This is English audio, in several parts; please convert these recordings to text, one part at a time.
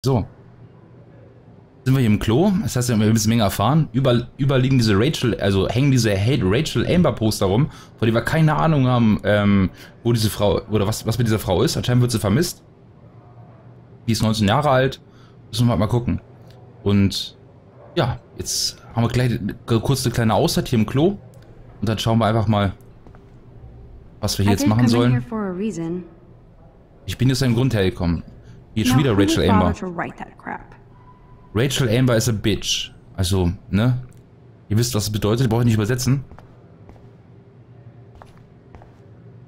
So. Sind wir hier im Klo? Das heißt, wir haben ein bisschen Menge erfahren. Überall liegen diese Rachel, also hängen diese Rachel Amber Poster rum, von denen wir keine Ahnung haben, wo diese Frau, oder was mit dieser Frau ist. Anscheinend wird sie vermisst. Die ist 19 Jahre alt. Müssen wir mal gucken. Und ja, jetzt haben wir gleich kurz eine kleine Auszeit hier im Klo. Und dann schauen wir einfach mal, was wir hier jetzt machen sollen. Ich bin jetzt einen Grund hergekommen. Hier ist schon wieder Rachel Amber. Rachel Amber is a bitch. Also, ne? Ihr wisst, was das bedeutet. Brauche ich nicht übersetzen.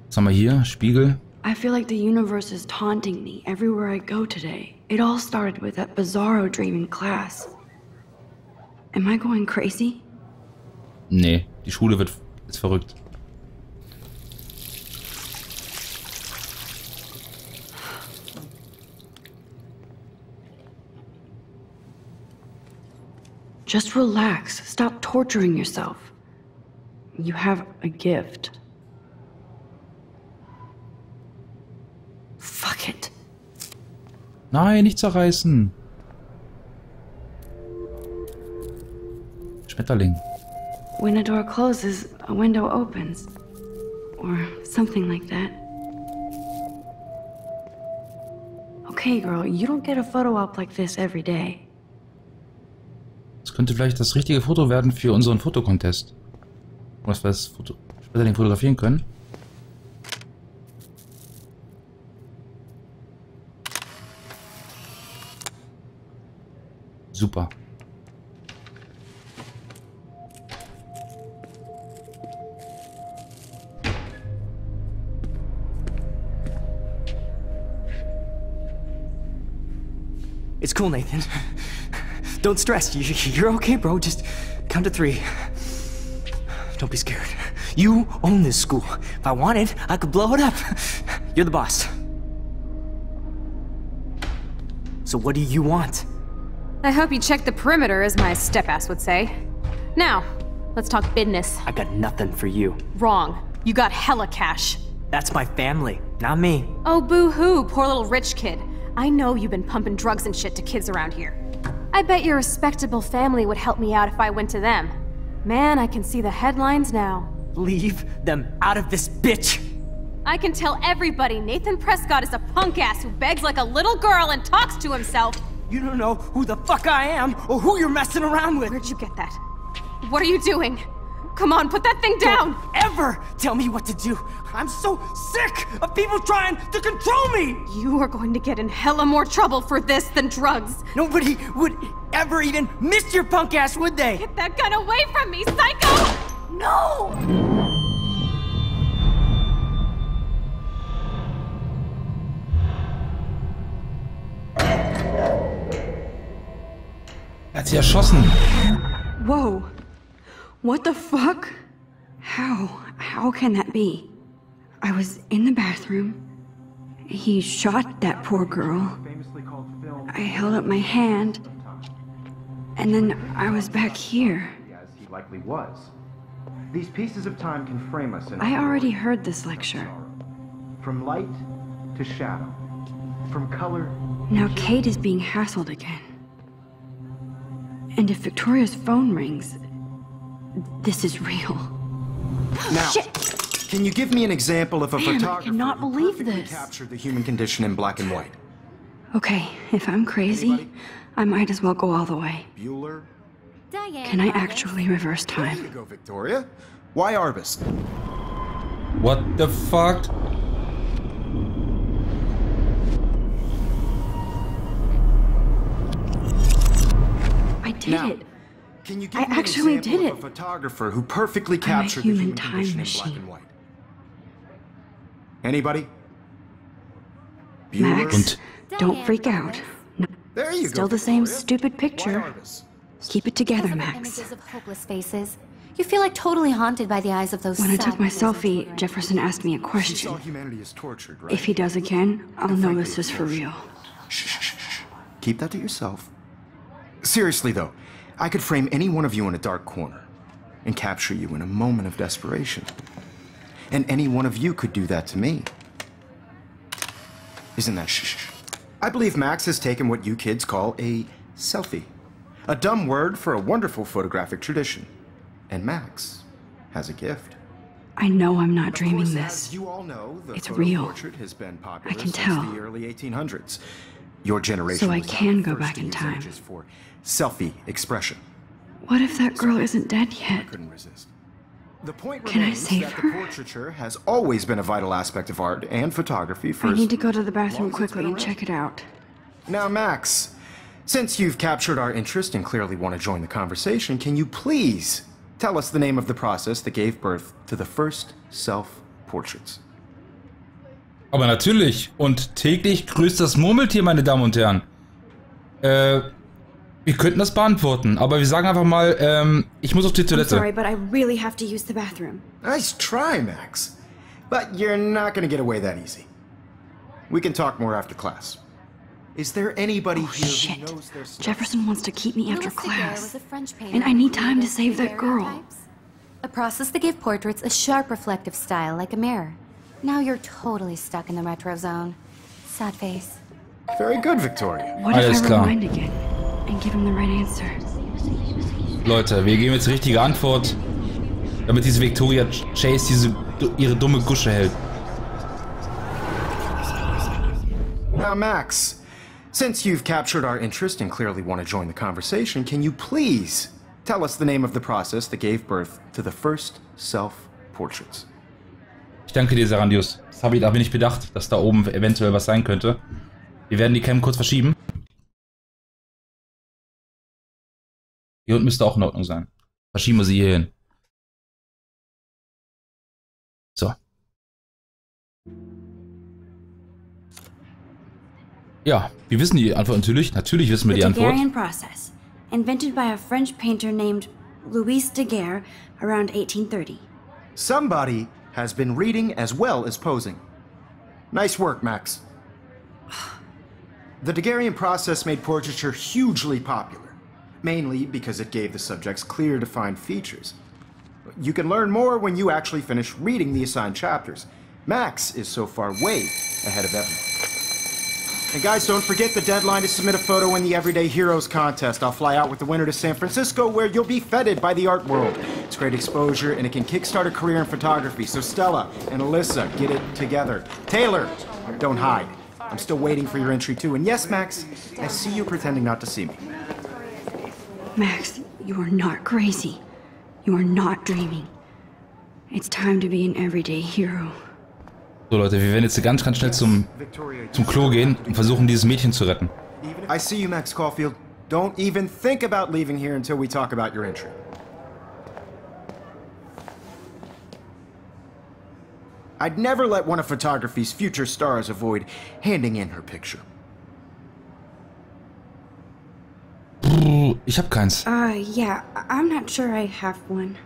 Was haben wir hier? Spiegel. I feel like the universe is taunting me everywhere I go today. It all started with that bizarro dream in class. Am I going crazy? Nee, die Schule ist verrückt. Just relax. Stop torturing yourself. You have a gift. Fuck it. Nein, nicht zerreißen. Schmetterling. When a door closes, a window opens. Or something like that. Okay, girl, you don't get a photo op like this every day. Das könnte vielleicht das richtige Foto werden für unseren Fotocontest. Was wir das Schmetterling fotografieren können. Super. It's cool, Nathan. Don't stress. You're okay, bro. Just count to 3. Don't be scared. You own this school. If I wanted, I could blow it up. You're the boss. So what do you want? I hope you checked the perimeter, as my step-ass would say. Now, let's talk business. I got nothing for you. Wrong. You got hella cash. That's my family, not me. Oh, boo-hoo, poor little rich kid. I know you've been pumping drugs and shit to kids around here. I bet your respectable family would help me out if I went to them. Man, I can see the headlines now. Leave them out of this, bitch! I can tell everybody Nathan Prescott is a punk-ass who begs like a little girl and talks to himself. You don't know who the fuck I am or who you're messing around with. Where'd you get that? What are you doing? Come on, put that thing down! Don't ever tell me what to do! I'm so sick of people trying to control me! You are going to get in hella more trouble for this than drugs. Nobody would ever even miss your punk ass, would they? Get that gun away from me, psycho! No! Er hat sie erschossen. Whoa. What the fuck? How can that be? I was in the bathroom. He shot that poor girl. I held up my hand. And then I was back here. As he likely was. These pieces of time can frame us in I already heard this lecture. From light to shadow. From color. Now Kate is being hassled again. And if Victoria's phone rings, this is real. Now, Shit! Can you give me an example of a Man, I photographer cannot who believe perfectly this. captured the human condition in black and white? Okay, if I'm crazy, Anybody? I might as well go all the way. Bueller? Diane, Can I actually reverse There you time? go, Victoria. Why Arbus? What the fuck? I did Now, it. Can you give I me actually an example did of it. a photographer who perfectly I'm a captured the human human time condition in black machine. and white? Anybody? Bueller? Max, Und don't freak out. No, There you still go, the same Victoria. stupid Why picture. Arbus? Keep it together, Those are Max. images of hopeless faces. You feel like totally haunted by the eyes of those When I sad took my faces on selfie, Twitter. Jefferson asked me a She saw question. humanity as tortured, right? If he does again, I'll know this is for real. Shh, shh, shh, shh. Keep that to yourself. Seriously, though, I could frame any one of you in a dark corner and capture you in a moment of desperation. And any one of you could do that to me. Isn't that shh, shh, shh. I believe Max has taken what you kids call a selfie. A dumb word for a wonderful photographic tradition. And Max has a gift. I know I'm not dreaming Of course, this. as you all know, the It's photo real. portrait has been popular I can since tell. the early 1800s. Your generation So I was not can the go first back to in use time. images for selfie expression. What if that girl isn't dead I yet? couldn't resist. The point Can I remains save that her? the portraiture has always been a vital aspect of art and photography for I need to go to the as long bathroom as it's quickly been and around. check it out. Now, Max, since you've captured our interest and clearly want to join the conversation, can you please tell us the name of the process that gave birth to the first self-portraits? Aber natürlich. Und täglich grüßt das Murmeltier, meine Damen und Herren. Wir könnten das beantworten, aber wir sagen einfach mal, ich muss auf die I'm Toilette. sorry, but I really have to use the bathroom. Nice try, Max. But you're not going to get away that easy. We can talk more after class. Is there anybody Oh, here shit. who knows their stuff? Jefferson wants to keep me after Louis Daguerre class. was a French painter And I need who time to created save that girl. daguerreotypes. A process that gave portraits a sharp reflective style like a mirror. Now you're totally stuck in the retro zone. Sad face. Very good, Victoria. What if Alles I klar. rewind again and give him the right answer? Leute, wir geben jetzt die richtige Antwort, damit diese Victoria Chase ihre dumme Gusche hält. Now, Max, since you've captured our interest and clearly want to join the conversation, can you please tell us the name of the process that gave birth to the first self-portraits? Ich danke dir, Sarandius. Das habe ich nicht bedacht, dass da oben eventuell was sein könnte. Wir werden die Cam kurz verschieben. Hier unten müsste auch in Ordnung sein. Verschieben wir sie hier hin. So. Ja, wir wissen die Antwort natürlich. Natürlich wissen wir The die Antwort. Daguerrean process, invented by a French painter named Louis Daguerre around 1830. Somebody has been reading as well as posing. Nice work, Max. The Daguerrean process made portraiture hugely popular, mainly because it gave the subjects clear, defined features. You can learn more when you actually finish reading the assigned chapters. Max is so far way ahead of everyone. And guys, don't forget the deadline to submit a photo in the Everyday Heroes contest. I'll fly out with the winner to San Francisco, where you'll be feted by the art world. It's great exposure, and it can kickstart a career in photography. So Stella and Alyssa, get it together. Taylor, don't hide. I'm still waiting for your entry too. And yes, Max, I see you pretending not to see me. Max, you are not crazy. You are not dreaming. It's time to be an everyday hero. So Leute, wir werden jetzt ganz schnell zum Klo gehen und versuchen, dieses Mädchen zu retten. I see you, Max Caulfield. Don't even think about leaving here until we talk about your entry. I'd never let one of photography's future stars avoid handing in her picture. Ich hab keins. Yeah, I'm not sure I have one.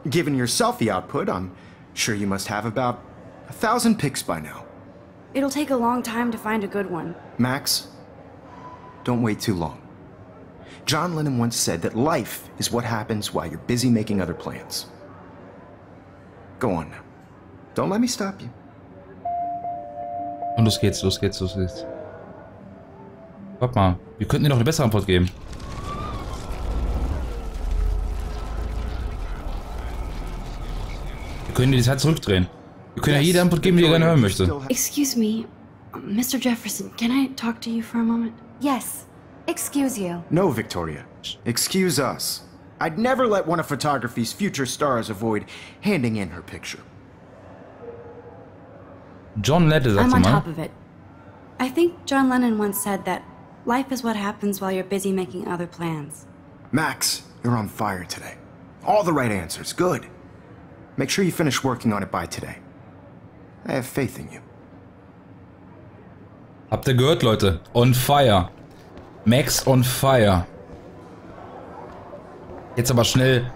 Given your selfie output, I'm sure you must have about 1,000 pics by now. It'll take a long time to find a good one. Max, don't wait too long. John Lennon once said that life is what happens while you're busy making other plans. Go on now. Don't let me stop you. Und los geht's, los geht's, los geht's. Warte mal, wir könnten dir noch eine bessere Antwort geben. Wir können dir die Zeit zurückdrehen. Wir können ja jede Antwort geben, die er gerne hören möchte. Excuse me, Mr. Jefferson, can I talk to you for a moment? Yes. Excuse you. No, Victoria. Excuse us. I'd never let one of photography's future stars avoid handing in her picture. John Lennon, I'm sagst du on mal. top of it. I think John Lennon once said that life is what happens while you're busy making other plans. Max, you're on fire today. All the right answers. Good. Make sure you finish working on it by today. I have faith in you. Habt ihr gehört, Leute? On fire. Max on fire. Jetzt aber schnell,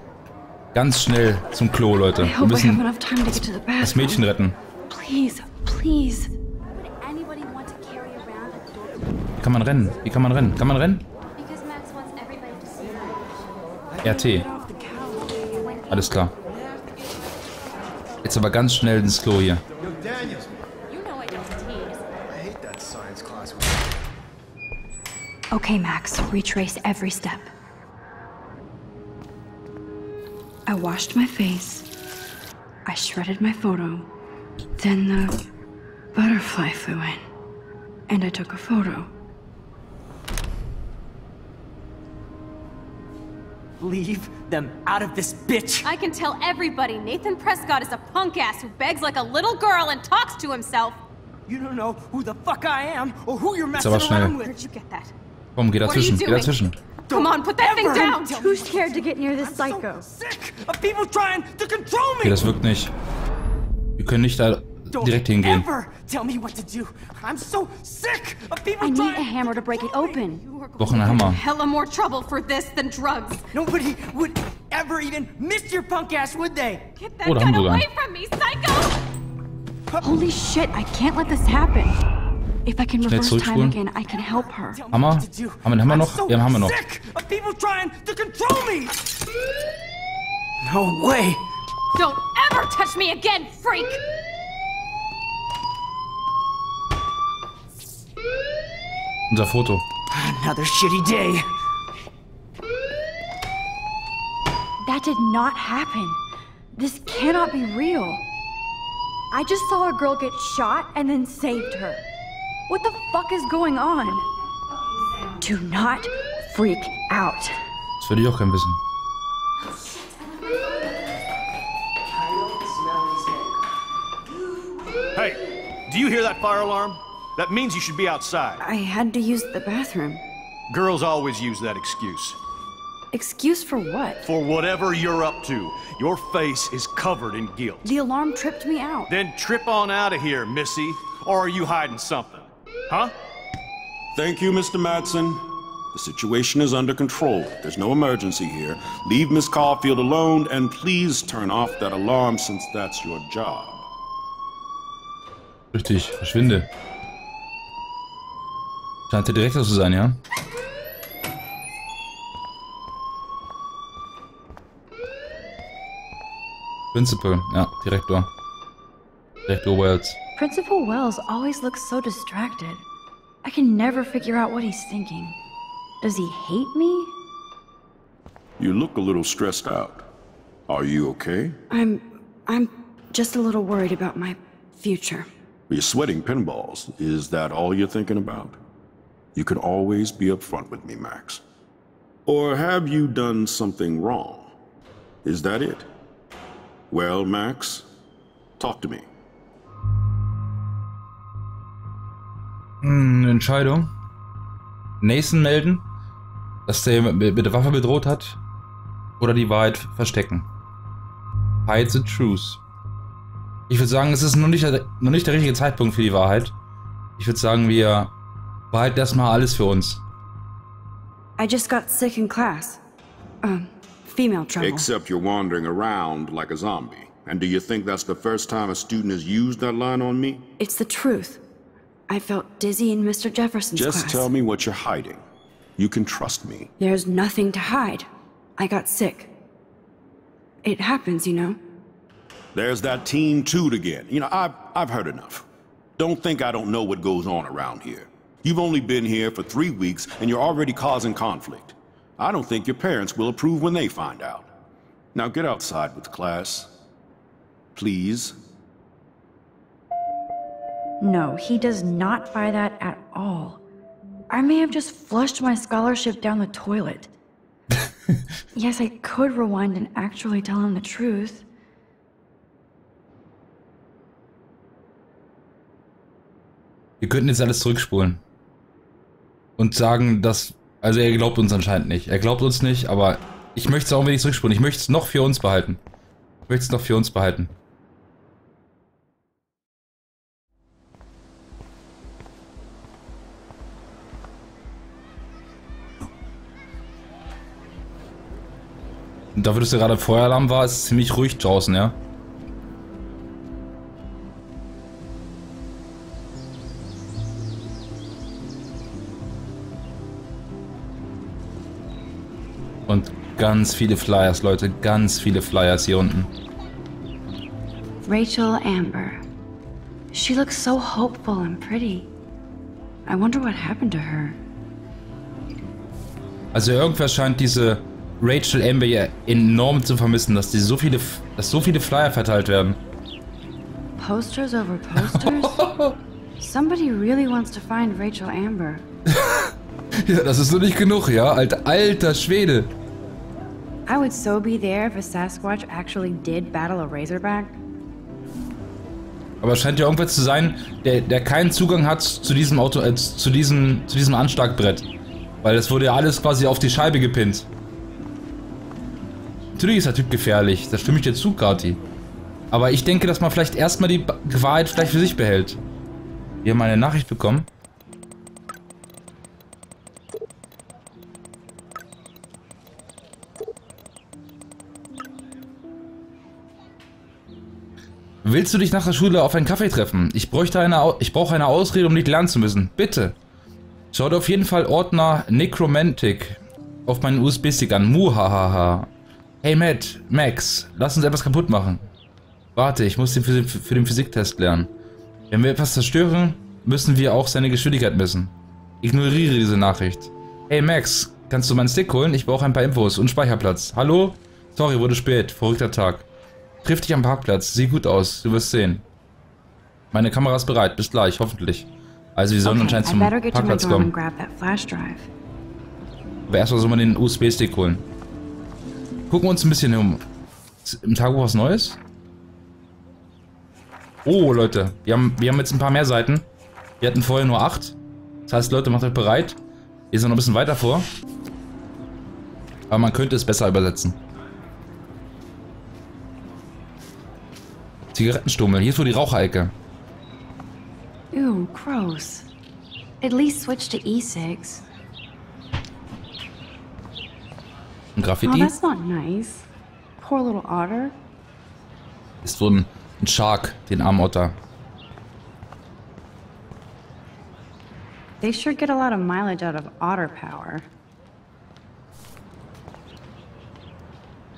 ganz schnell zum Klo, Leute. I Wir hope I have müssen enough time to get to the bathroom. das Mädchen retten. Please, please. Would anybody want to carry around a door? Wie kann man rennen? Wie kann man rennen? Kann man rennen? Because Max wants everybody to see him. RT. Alles klar. Jetzt aber ganz schnell ins Klo hier. You know I don't tease. I hate that science class. Okay, Max, retrace every step. I washed my face. I shredded my photo. Then the butterfly flew in. And I took a photo. Leave them out of this bitch! I can tell everybody Nathan Prescott is a punk ass who begs like a little girl and talks to himself. You don't know who the fuck I am or who you're Ist messing aber schnell. around with. Where'd you get that? Komm, geh What are you dazwischen, geh doing? dazwischen. Come on, put that thing ever down! tell Too scared to get near this psycho. I'm so sick of people trying to control me. Okay, das wirkt nicht. Wir können nicht da direkt hingehen. Ever tell me what to do. I'm so sick of people I need trying a hammer to break it open. You are Doch going ein to Hammer. get hella more trouble for this than drugs. Nobody would ever even miss your punk ass, would they? Get that Oh, da haben gun wir away sogar from me, psycho! Holy shit, I can't let this happen. If I can Schnell reverse time zurückspulen. again, I can help her. Tell me Hammer? what to do. Haben wir den Hammer I'm noch? so Ja, den haben wir noch. sick of people trying to control me. No way. Don't ever touch me again, freak! Unser Foto. Another shitty day. That did not happen. This cannot be real. I just saw a girl get shot and then saved her. What the fuck is going on? Do not freak out. Das würde ich auch gern wissen. Hey, do you hear that fire alarm? That means you should be outside. I had to use the bathroom. Girls always use that excuse. Excuse for what? For whatever you're up to, your face is covered in guilt. The alarm tripped me out. Then trip on out of here, Missy. Or are you hiding something? Huh? Thank you, Mr. Madsen. The situation is under control. There's no emergency here. Leave Miss Caulfield alone, and please turn off that alarm since that's your job. Richtig, verschwinde. Scheint der Direktor zu sein, ja? Principal, ja, Direktor. Direktor Wells. Principal Wells always looks so distracted. I can never figure out what he's thinking. Does he hate me? You look a little stressed out. Are you okay? I'm just a little worried about my future. You're sweating pinballs. Is that all you're thinking about? You can always be upfront with me, Max. Or have you done something wrong? Is that it? Well, Max, talk to me. Eine Entscheidung. Nathan melden, dass der mit der Waffe bedroht hat, oder die Wahrheit verstecken. Hide the truth. Ich würde sagen, es ist noch nicht der richtige Zeitpunkt für die Wahrheit. Ich würde sagen, wir behalten erstmal alles für uns. I just got sick in class. Female trouble. Except you're wandering around like a zombie. And do you think that's the first time a student has used that line on me? It's the truth. I felt dizzy in Mr. Jefferson's class. Just tell me what you're hiding. You can trust me. There's nothing to hide. I got sick. It happens, you know. There's that teen toot again. You know, I've heard enough. Don't think I don't know what goes on around here. You've only been here for 3 weeks and you're already causing conflict. I don't think your parents will approve when they find out. Now get outside with class. Please. No, he does not buy that at all. I may have just flushed my scholarship down the toilet. Yes, I could rewind and actually tell him the truth. Wir könnten jetzt alles zurückspulen. Und sagen, dass... Also er glaubt uns anscheinend nicht. Er glaubt uns nicht, aber ich möchte es auch nicht zurückspulen. Ich möchte es noch für uns behalten. Ich möchte es noch für uns behalten. Und dafür, dass gerade Feueralarm war, ist es ziemlich ruhig draußen, ja? Und ganz viele Flyers, Leute, ganz viele Flyers hier unten. Rachel Amber. She looks so hopeful and pretty. I wonder what happened to her. Also irgendwer scheint diese Rachel Amber ja enorm zu vermissen, dass so viele Flyer verteilt werden. Posters over posters? Somebody really wants to find Rachel Amber. Ja, das ist nur nicht genug, ja? Alter Schwede. I would so be there if a Sasquatch actually did battle a Razorback. Aber es scheint ja irgendwer zu sein, der keinen Zugang hat zu diesem Auto, zu diesem Anschlagbrett. Weil das wurde ja alles quasi auf die Scheibe gepinnt. Natürlich ist der Typ gefährlich, da stimme ich dir zu, Kati. Aber ich denke, dass man vielleicht erstmal die Wahrheit vielleicht für sich behält. Wir haben eine Nachricht bekommen. Willst du dich nach der Schule auf einen Kaffee treffen? Ich brauche eine Ausrede, um nicht lernen zu müssen. Bitte. Schau dir auf jeden Fall Ordner Necromantic auf meinen USB-Stick an. Muhahaha. Hey Max, lass uns etwas kaputt machen. Warte, ich muss für den Physiktest lernen. Wenn wir etwas zerstören, müssen wir auch seine Geschwindigkeit messen. Ignoriere diese Nachricht. Hey Max, kannst du meinen Stick holen? Ich brauche ein paar Infos und Speicherplatz. Hallo? Sorry, wurde spät. Verrückter Tag. Triff dich am Parkplatz. Sieht gut aus. Du wirst sehen. Meine Kamera ist bereit. Bis gleich, hoffentlich. Also wir sollen anscheinend zum Parkplatz kommen. Aber erstmal soll man den USB-Stick holen. Gucken wir uns ein bisschen um. Ist im Tagebuch was Neues? Oh, Leute. Wir haben jetzt ein paar mehr Seiten. Wir hatten vorher nur 8. Das heißt, Leute, macht euch bereit. Wir sind noch ein bisschen weiter vor. Aber man könnte es besser übersetzen. Zigarettenstummel. Hier ist wohl die Raucherecke. Ew, gross. At least switch to E6. Ein Graffiti. Oh, that's not nice. Poor little otter. Ist so ein Shark, den armen Otter. They sure get a lot of mileage out of otter power.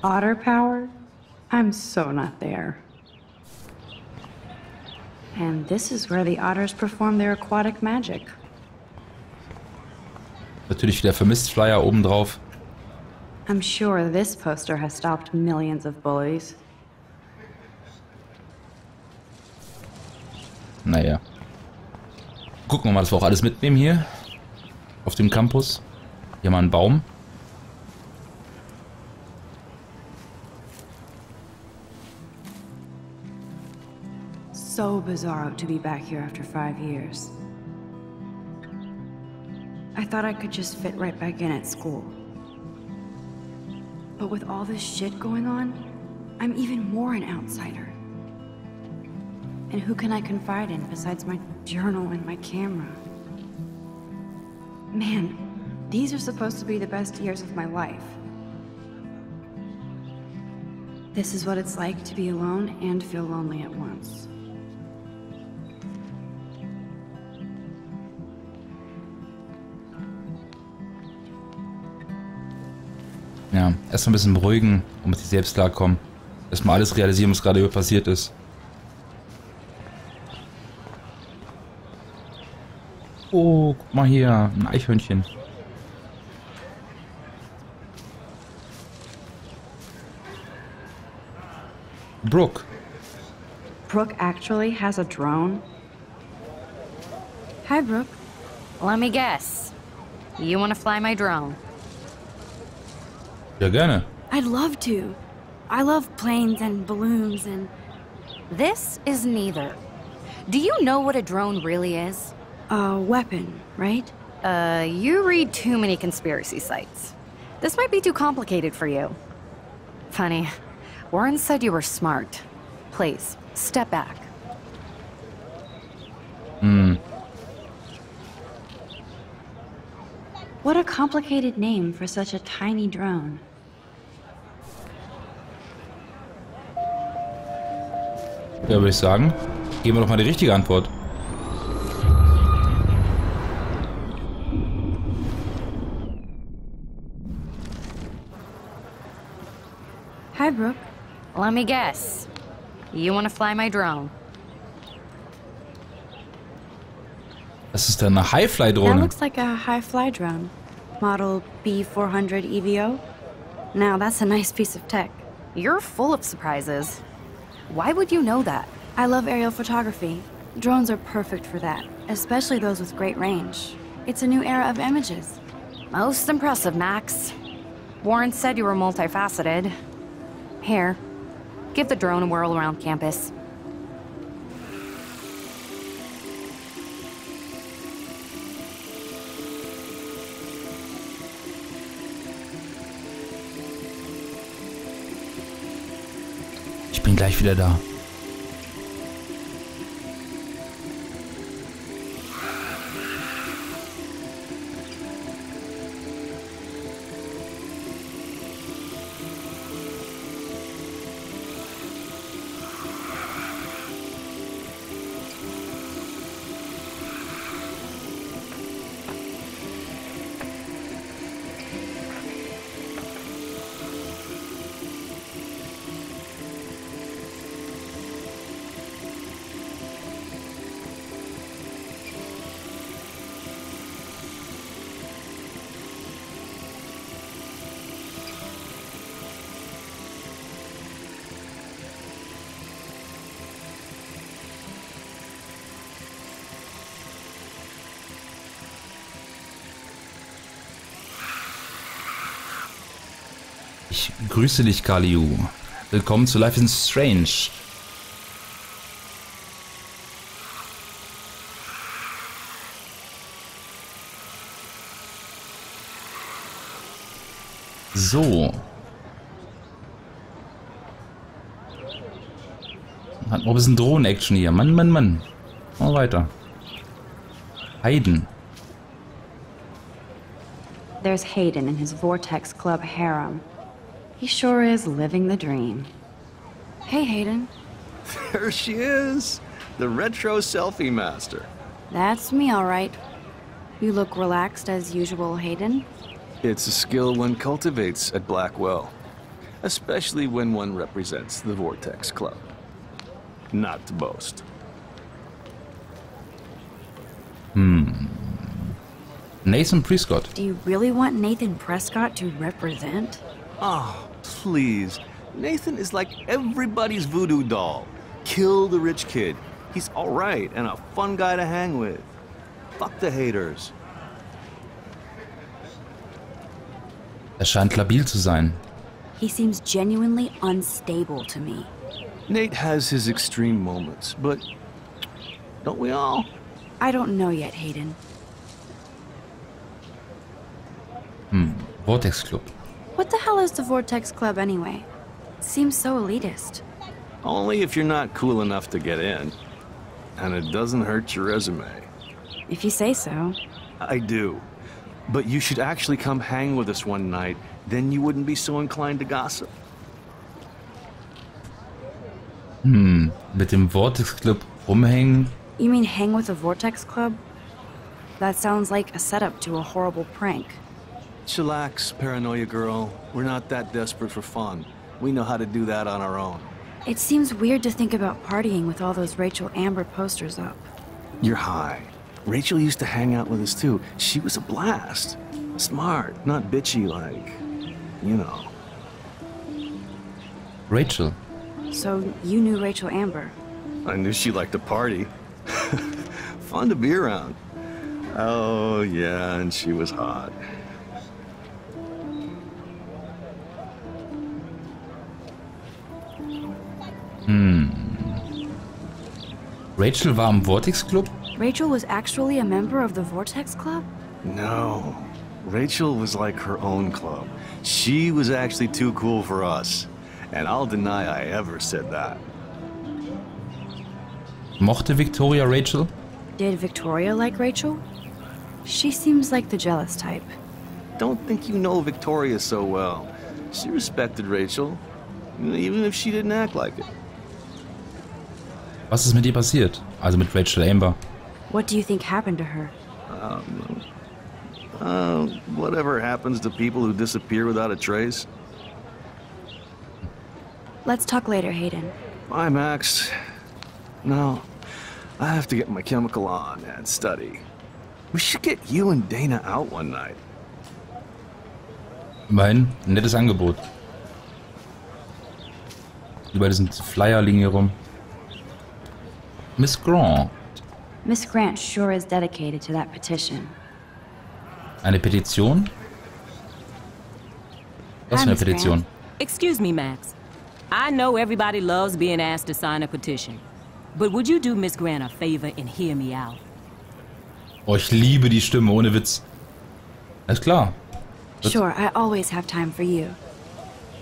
Otter power? I'm so not there. And this is where the otters perform their aquatic magic. Natürlich wieder Vermisst-Flyer obendrauf. I'm sure this poster has stopped millions of bullies. Naja. Gucken wir mal, dass wir auch alles mitnehmen hier. Auf dem Campus. Hier mal ein Baum. So bizarro to be back here after 5 years. I thought I could just fit right back in at school. But with all this shit going on, I'm even more an outsider. And who can I confide in besides my journal and my camera? Man, these are supposed to be the best years of my life. This is what it's like to be alone and feel lonely at once. Ja, erstmal ein bisschen beruhigen und mit sich selbst klarkommen. Erstmal alles realisieren, was gerade passiert ist. Oh, guck mal hier, ein Eichhörnchen. Brooke. Brooke actually has a drone? Hi, Brooke. Let me guess. You want to fly my drone? Ja, gerne. I'd love to. I love planes and balloons and... This is neither. Do you know what a drone really is? A weapon, right? You read too many conspiracy sites. This might be too complicated for you. Funny. Warren said you were smart. Please, step back. What a complicated name for such a tiny drone. Ja, würde ich sagen, geben wir doch mal die richtige Antwort. Hi, Brooke. Let me guess. You want to fly my drone? Das ist dann eine That High-Fly-Drohne. looks like a high-fly drone. Model B400 EVO? Now that's a nice piece of tech. You're full of surprises. Why would you know that? I love aerial photography. Drones are perfect for that, especially those with great range. It's a new era of images. Most impressive, Max. Warren said you were multifaceted. Here, give the drone a whirl around campus. Ich bin gleich wieder da. Ich grüße dich, Kaliu. Willkommen zu Life is Strange. So. Hat noch ein bisschen Drohnen-Action hier. Mann, Mann, Mann. Mal weiter. Hayden. There's Hayden in his Vortex Club harem. He sure is living the dream. Hey, Hayden. There she is, the retro selfie master. That's me, all right. You look relaxed as usual, Hayden. It's a skill one cultivates at Blackwell, especially when one represents the Vortex Club. Not to boast. Nathan Prescott. Do you really want Nathan Prescott to represent? Oh, please. Nathan is like everybody's voodoo doll. Kill the rich kid. He's all right and a fun guy to hang with. Fuck the haters. Er scheint labil zu sein. He seems genuinely unstable to me. Nate has his extreme moments, but don't we all? I don't know yet, Hayden. Vortex Club. What the hell is the Vortex Club anyway? Seems so elitist. Only if you're not cool enough to get in. And it doesn't hurt your resume. If you say so. I do. But you should actually come hang with us one night, then you wouldn't be so inclined to gossip. Mit dem Vortex Club rumhängen. You mean hang with the Vortex Club? That sounds like a setup to a horrible prank. Chillax, paranoia girl. We're not that desperate for fun. We know how to do that on our own. It seems weird to think about partying with all those Rachel Amber posters up. You're high. Rachel used to hang out with us too. She was a blast. Smart, not bitchy like, you know. Rachel. So you knew Rachel Amber? I knew she liked to party. Fun to be around. Oh yeah, and she was hot. Rachel war im Vortex Club? Rachel was actually a member of the Vortex Club? No. Rachel was like her own club. She was actually too cool for us. And I'll deny I ever said that. Mochte Victoria Rachel? Did Victoria like Rachel? She seems like the jealous type. Don't think you know Victoria so well. She respected Rachel, even if she didn't act like it. Was ist mit ihr passiert? Also mit Rachel Amber. What do you think happened to her? Whatever happens to people who disappear without a trace. Let's talk later, Hayden. Bye, Max. No, I have to get my chemical on and study. We should get you and Dana out one night. Immerhin, ein nettes Angebot. Überall diesen Flyer liegen hier rum. Miss Grant. Miss Grant sure is dedicated to that petition. Eine Petition? Was für eine Petition? Excuse me, Max. I know everybody loves being asked to sign a petition. But would you do Miss Grant a favor and hear me out? Oh, ich liebe die Stimme, ohne Witz. Alles klar. Sure, I always have time for you.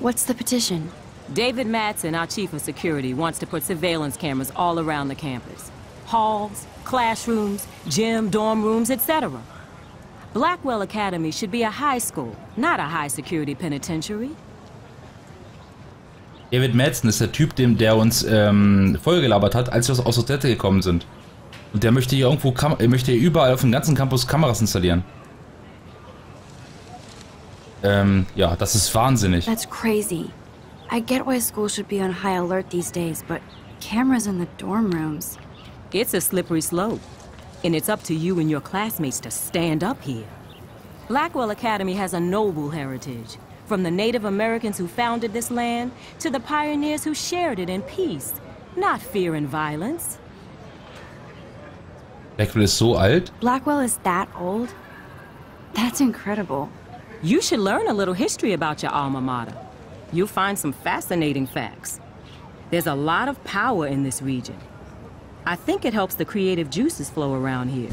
What's the petition? David Madsen, our chief of security, wants to put surveillance cameras all around the campus. Halls, classrooms, gym, dorm rooms, etc. Blackwell Academy should be a high school, not a high-security penitentiary. David Madsen ist der Typ, der uns vollgelabert hat, als wir aus der Städte gekommen sind. Und der möchte hier irgendwo, möchte hier überall auf dem ganzen Campus Kameras installieren. Ja, das ist wahnsinnig. That's crazy. I get why school should be on high alert these days, but cameras in the dorm rooms. It's a slippery slope, and it's up to you and your classmates to stand up here. Blackwell Academy has a noble heritage, from the Native Americans who founded this land to the pioneers who shared it in peace, not fear and violence. Blackwell ist so alt? Blackwell is that old? That's incredible. You should learn a little history about your alma mater. You'll find some fascinating facts. There's a lot of power in this region. I think it helps the creative juices flow around here.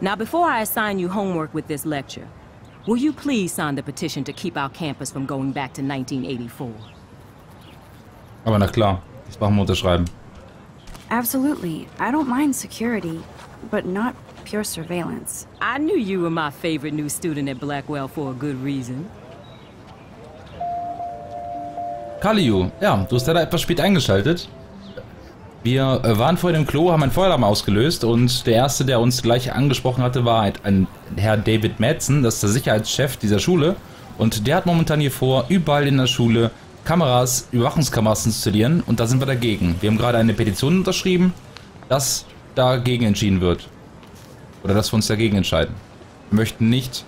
Now, before I assign you homework with this lecture, will you please sign the petition to keep our campus from going back to 1984? Aber na klar, das machen wir unterschreiben. Absolutely. I don't mind security, but not pure surveillance. I knew you were my favorite new student at Blackwell for a good reason. Kaliu, ja, du hast leider etwas spät eingeschaltet. Wir waren vorhin im Klo, haben einen Feueralarm ausgelöst und der erste, der uns gleich angesprochen hatte, war ein Herr David Madsen, das ist der Sicherheitschef dieser Schule. Und der hat momentan hier vor, überall in der Schule Kameras, Überwachungskameras zu installieren und da sind wir dagegen. Wir haben gerade eine Petition unterschrieben, dass dagegen entschieden wird. Oder dass wir uns dagegen entscheiden. Wir möchten nicht,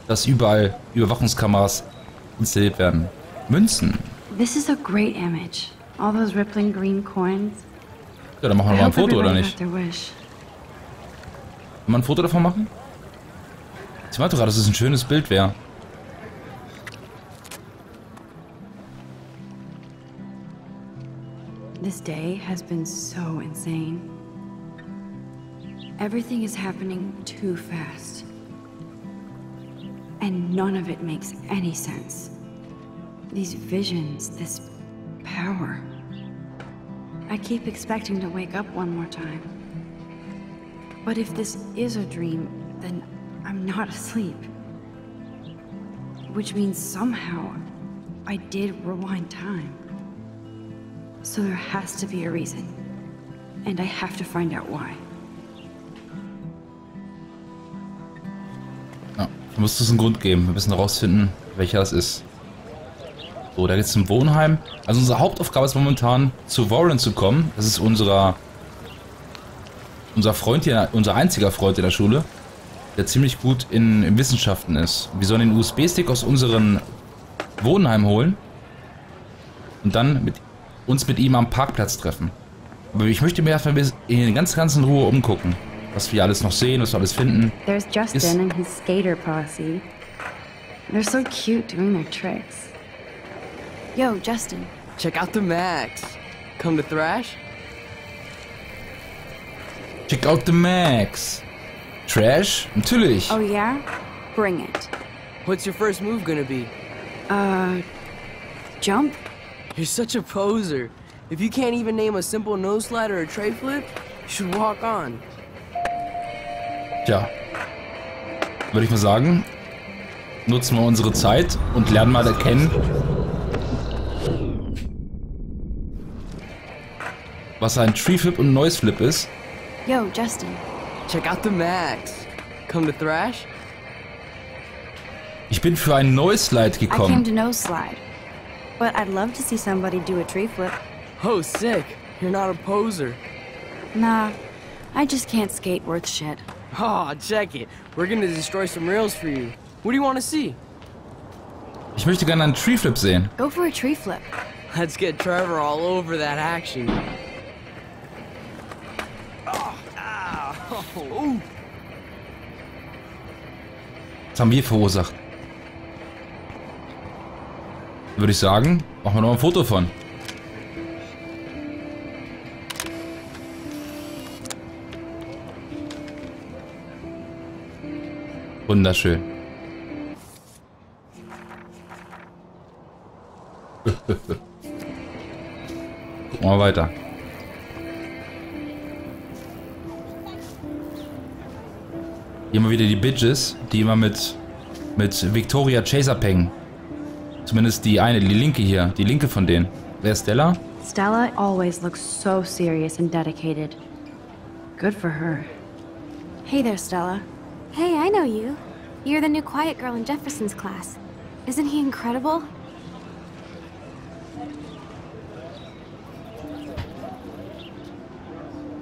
dass überall Überwachungskameras installiert werden. Münzen. This is a great image. All those rippling green coins. Ja, dann machen wir mal ein Foto, oder nicht? Will wir mal ein Foto davon machen? Ich meinte gerade, dass es ein schönes Bild wäre. This day has been so insane. Everything is happening too fast. And none of it makes any sense. These visions, this power. I keep expecting to wake up one more time. But if this is a dream, then I'm not asleep. Which means somehow I did rewind time. So there has to be a reason. And I have to find out why. Ja, da muss es einen Grund geben. Wir müssen herausfinden, welcher das ist. So, da geht's zum Wohnheim. Also unsere Hauptaufgabe ist momentan, zu Warren zu kommen. Das ist unser Freund hier, unser einziger Freund in der Schule, der ziemlich gut in Wissenschaften ist. Wir sollen den USB-Stick aus unserem Wohnheim holen und dann uns mit ihm am Parkplatz treffen. Aber ich möchte mir erstmal in ganz in Ruhe umgucken, was wir alles noch sehen, was wir alles finden. There's Justin and his skater posse. They're so cute doing their tricks. Yo, Justin. Check out the Max. Come to thrash? Check out the Max. Trash? Natürlich. Oh yeah? Bring it. What's your first move gonna be? Jump? You're such a poser. If you can't even name a simple nose slide or a tray flip, you should walk on. Tja. Würde ich mal sagen, nutzen wir unsere Zeit und lernen mal erkennen, was ein Tree Flip und Noise Flip ist. Yo, Justin. Check out the Max. Come to thrash? Ich bin für einen Noise Slide I came gekommen. to nose slide. But I'd love to see somebody do a tree flip. Oh, sick. You're not a poser. Nah, I just can't skate worth shit. Oh, check it. We're gonna destroy some rails for you. What do you want to see? Ich möchte gerne einen Tree Flip sehen. Go for a tree flip. Let's get Trevor all over that action. Das haben wir verursacht. Würde ich sagen, machen wir noch ein Foto von. Wunderschön. Gucken wir mal weiter. Hier mal wieder die Bitches, die immer mit Victoria Chase abhängen. Zumindest die eine, die linke hier. Die linke von denen. Wer ist Stella? Stella always looks so serious and dedicated. Good for her. Hey there, Stella. Hey, I know you. You're the new quiet girl in Jefferson's class. Isn't he incredible?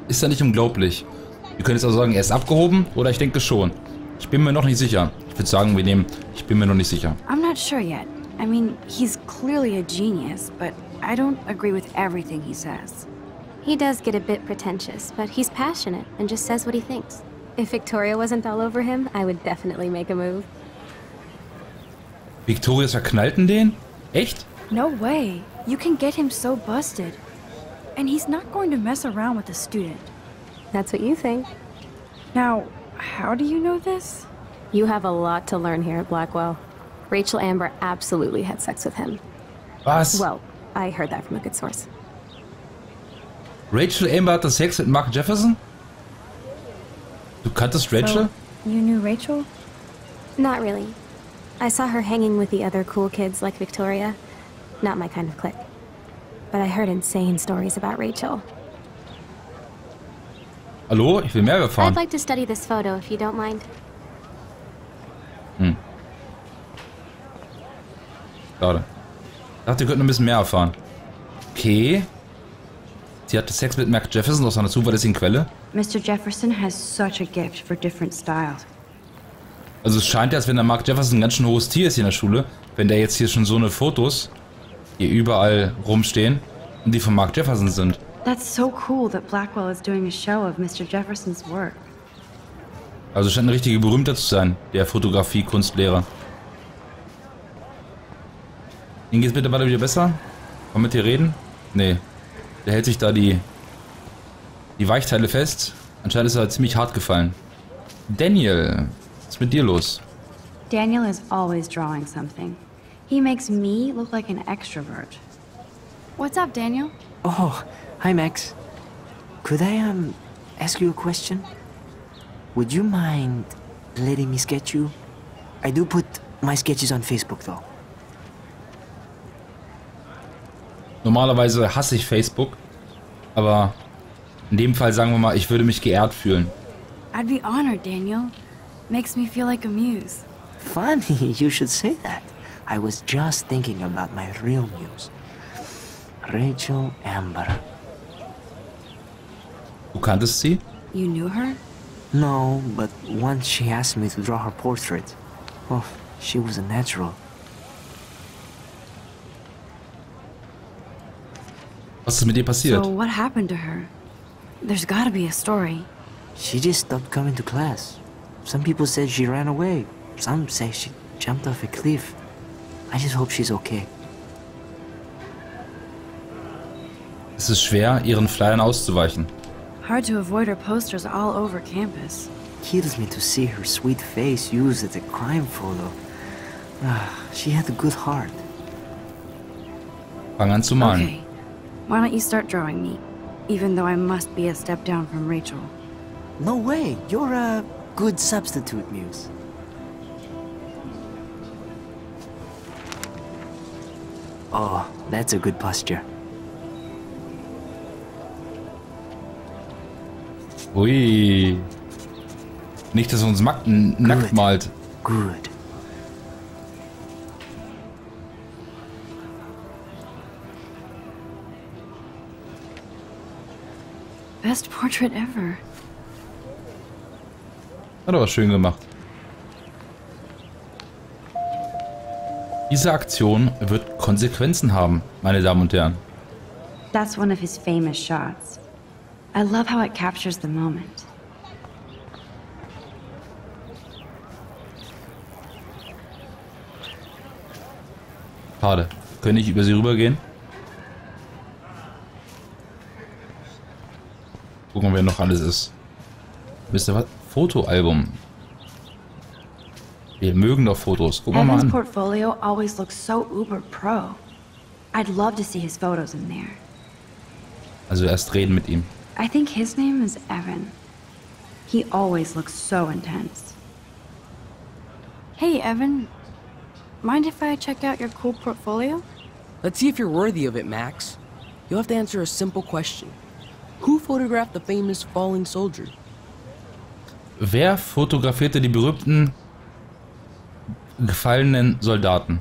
Ist ja nicht unglaublich. Wir können jetzt auch sagen, er ist abgehoben oder ich denke schon. Ich bin mir noch nicht sicher. Ich würde sagen, wir nehmen, ich bin mir noch nicht sicher. I'm not sure yet. I mean, he's clearly a genius, but I don't agree with everything he says. He does get a bit pretentious, but he's passionate and just says what he thinks. If Victoria wasn't all over him, I would definitely make a move. Victoria verknallten den? Echt? No way. You can get him so busted. And he's not going to mess around with a student. That's what you think. Now, how do you know this? You have a lot to learn here at Blackwell. Rachel Amber absolutely had sex with him. Was? Well, I heard that from a good source. Rachel Amber hatte Sex mit Mark Jefferson? Du kanntest Rachel? So, you knew Rachel? Not really. I saw her hanging with the other cool kids like Victoria. Not my kind of clique. But I heard insane stories about Rachel. Hallo? Ich will mehr erfahren. I'd like to study this photo if you don't mind. Schade. Ich dachte, ihr könnt noch ein bisschen mehr erfahren. Okay. Sie hatte Sex mit Mark Jefferson aus einer zuverlässigen Quelle. Mr. Jefferson has such a gift for different styles. Also es scheint ja, als wenn der Mark Jefferson ein ganz schön hohes Tier ist hier in der Schule, wenn der jetzt hier schon so eine Fotos hier überall rumstehen und die von Mark Jefferson sind. That's so cool that Blackwell is doing a show of Mr. Jefferson's work. Also scheint eine richtige Berühmtheit zu sein, der Fotografie-Kunstlehrer. Ihnen geht's mittlerweile wieder besser? Kann mit dir reden? Nee. Der hält sich da die Weichteile fest. Anscheinend ist er ziemlich hart gefallen. Daniel, was ist mit dir los? Daniel is always drawing something. He makes me look like an extrovert. What's up, Daniel? Oh, hi, Max. Could I, ask you a question? Would you mind letting me sketch you? I do put my sketches on Facebook, though. Normalerweise hasse ich Facebook, aber in dem Fall sagen wir mal, ich würde mich geehrt fühlen. I'd be honored, Daniel. Makes me feel like a muse. Funny, you should say that. I was just thinking about my real muse. Rachel Amber. Du kanntest sie? You knew her? No, but once she asked me to draw her portrait. Oh, she was a natural. Was ist mit ihr passiert? So what happened to her? There's gotta be a story. She just stopped coming to class. Some people said she ran away. Some say she jumped off a cliff. I just hope she's okay. Es ist schwer, ihren Flyern auszuweichen. Hard to avoid her posters all over campus. Kills me to see her sweet face used as a crime photo. She had a good heart. Fang an zu malen. Okay. Why don't you start drawing me? Even though I must be a step down from Rachel. No way. You're a good substitute, Muse. Oh, that's a good posture. Ui. Nicht, dass er uns nackt malt. Good. Best portrait ever. Hat aber schön gemacht. Diese Aktion wird Konsequenzen haben, meine Damen und Herren. That's one of his famous shots. I love how it captures the moment. Schade. Können ich über sie rübergehen? Gucken, wer noch alles ist. Wisst ihr was? Fotoalbum. Wir mögen doch Fotos. Gucken wir mal Evan's an. portfolio always looks so uber pro. I'd love to see his photos in there. Also erst reden mit ihm. I think his name is Evan. He always looks so intense. Hey, Evan. Mind if I check out your cool portfolio? Let's see if you're worthy of it, Max. You'll have to answer a simple question. Who photographed the famous falling soldier? Wer fotografierte die berühmten gefallenen Soldaten?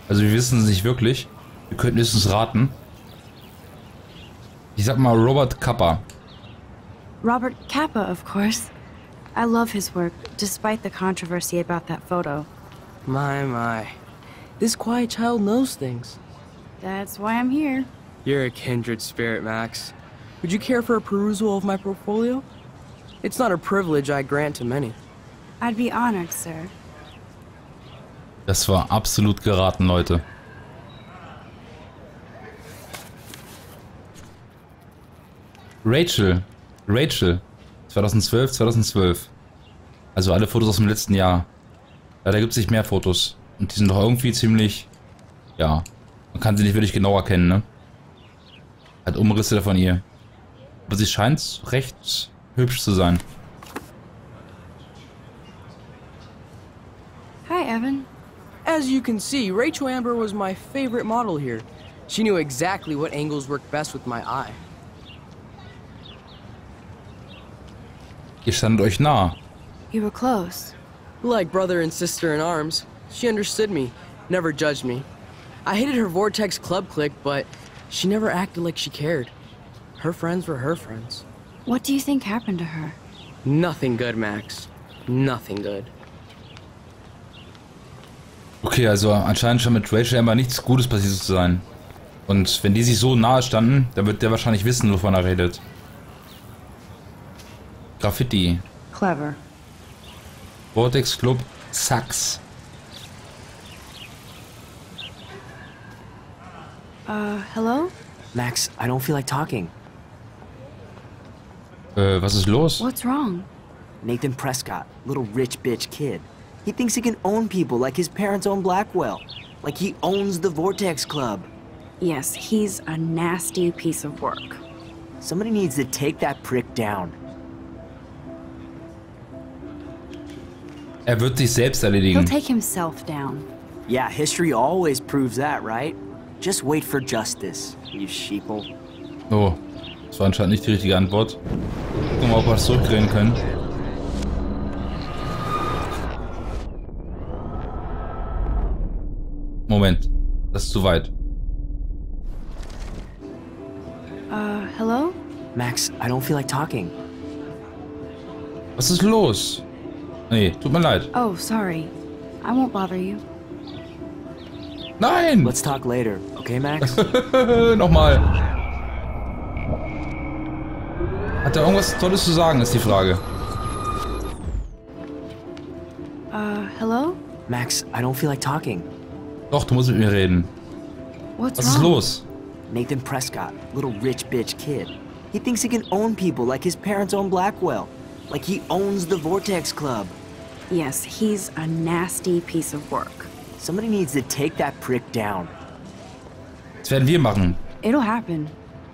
Also wir wissen es nicht wirklich. Wir könnten höchstens raten. Ich sag mal Robert Capa. Robert Capa, of course. I love his work, despite the controversy about that photo. My. This quiet child knows things. That's why I'm here. You're a kindred spirit, Max. Would you care for a perusal of my portfolio? It's not a privilege I grant to many. I'd be honored, sir. Das war absolut geraten, Leute. Rachel. 2012. Also alle Fotos aus dem letzten Jahr. Leider gibt es nicht mehr Fotos. Und die sind doch irgendwie ziemlich... Ja. Man kann sie nicht wirklich genau erkennen, ne? Hat Umrisse von ihr. Aber sie scheint recht hübsch zu sein. Hi, Evan. As you can see, Rachel Amber was my favorite model here. She knew exactly what angles worked best with my eye. Ihr standet euch nah. You were close. Like brother and sister in arms. She understood me, never judged me. I hated her Vortex Club clique, but she never acted like she cared. Her friends were her friends. What do you think happened to her? Nothing good, Max. Nothing good. Okay, also anscheinend schon mit Rachel Amber nichts Gutes passiert zu sein. Und wenn die sich so nahe standen, dann wird der wahrscheinlich wissen, wovon er redet. Graffiti. Clever. Vortex Club sucks. Hello? Max, I don't feel like talking. Was ist los? What's wrong? Nathan Prescott, little rich bitch kid. He thinks he can own people like his parents own Blackwell. Like he owns the Vortex Club. Yes, he's a nasty piece of work. Somebody needs to take that prick down. Er wird sich selbst erledigen. He'll take himself down. Yeah, history always proves that, right? Just wait for justice, you sheeple. Oh, das war anscheinend nicht die richtige Antwort. Gucken wir mal, ob wir es zurückdrehen können. Moment, das ist zu weit. Hello? Max, I don't feel like talking. Was ist los? Nee, tut mir leid. Oh, sorry. I won't bother you. Nein! Let's talk later, okay, Max? Nochmal. Hat er irgendwas Tolles zu sagen, ist die Frage. Hello? Max, I don't feel like talking. Doch, du musst mit mir reden. What's Was ist wrong? los? Nathan Prescott, little rich bitch kid. He thinks he can own people like his parents own Blackwell. Like he owns the Vortex Club. Yes, he's a nasty piece of work. Somebody needs to take that prick down. Das werden wir machen. It'll happen.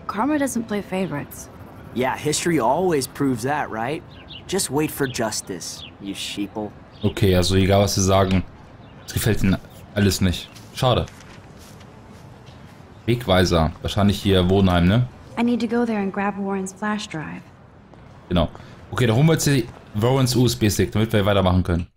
Karma doesn't play favorites. Yeah, history always proves that, right? Just wait for justice, you sheeple. Okay, also egal was sie sagen. Es gefällt ihnen alles nicht. Schade. Wegweiser. Wahrscheinlich hier Wohnheim, ne? I need to go there and grab Warren's flash drive. Genau. Okay, dann holen wir jetzt hier Warrens USB-Stick, damit wir weitermachen können.